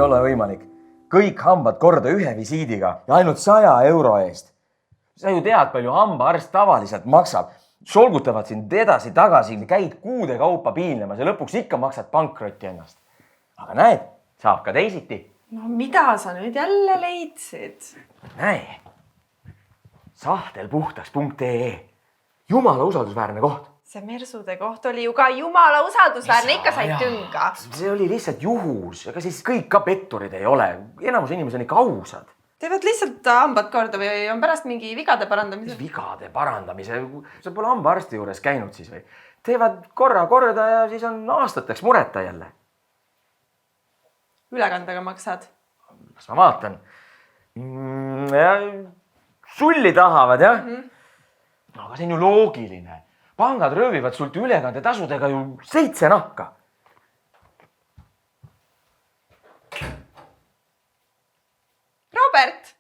ei ole võimalik. Kõik hambad korda ühe visiidiga ja ainult 100 euro eest. Sa ju tead, palju hambaarst tavaliselt maksab. Solgutavad sind edasi-tagasi, käid kuude kaupa piinlemas ja lõpuks ikka maksad pankrotti ennast. Aga näed, saab ka teisiti. No mida sa nüüd jälle leidsid? Näe, sahtelpuhtaks.ee. Jumala usaldusväärne koht. See Mersude koht oli ju ka jumala usaldusväärne, ikka said tünga. See oli lihtsalt juhus, aga siis kõik ka petturid ei ole. Enamus inimesed on ikka ausad. Teevad lihtsalt hambad korda või on pärast mingi vigade parandamise? Vigade parandamise? Sa pole hambaarsti juures käinud siis või? Teevad korra ja siis on aastateks mureta jälle. Ülekandega maksad? Kas ma vaatan? Sulli tahavad, jah? Aga see on ju loogiline. Pangad röövivad sult ülekande tasudega ju 7 nahka. Robert!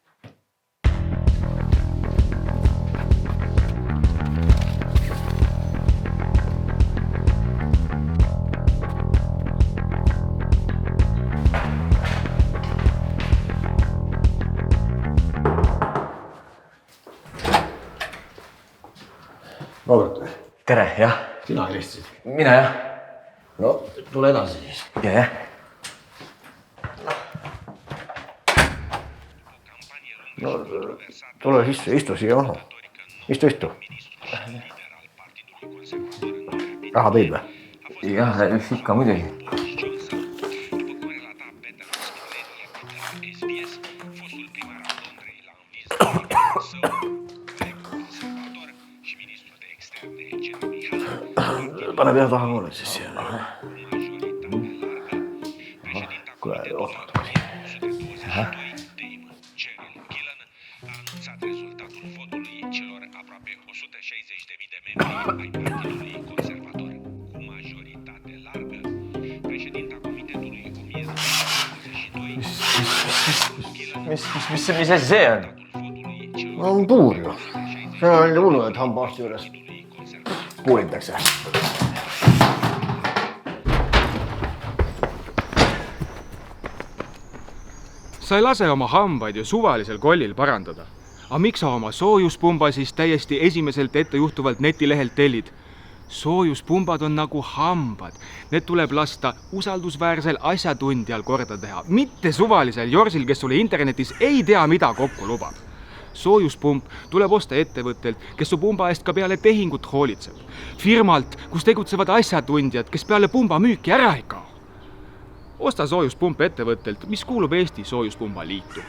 Robert. Tere, jah. Sina helistasid? Mina, jah. No, tule edasi siis. Jah. No, tule sisse, istu siia maha. Istu. Raha tõid või? Jah, ikka muidugi. Pane pea taha mulle siis siia. Kuule, ootame siia. Mis asi see on? No on puur ju. See on hullu, et hambaarsti juures puuritakse. Sa ei lase oma hambaid ju suvalisel kollil parandada. Aga miks sa oma soojuspumba siis täiesti esimeselt ettejuhtuvalt netilehelt tellid? Soojuspumbad on nagu hambad. Need tuleb lasta usaldusväärsel asjatundjal korda teha. Mitte suvalisel jorsil, kes sulle internetis ei tea, mida kokku lubab. Soojuspump tuleb osta ettevõttelt, kes su pumba eest ka peale tehingut hoolitseb. Firmalt, kus tegutsevad asjatundjad, kes peale pumba müüki ära ei kao. Osta soojuspump ettevõttelt, mis kuulub Eesti Soojuspumba liitu.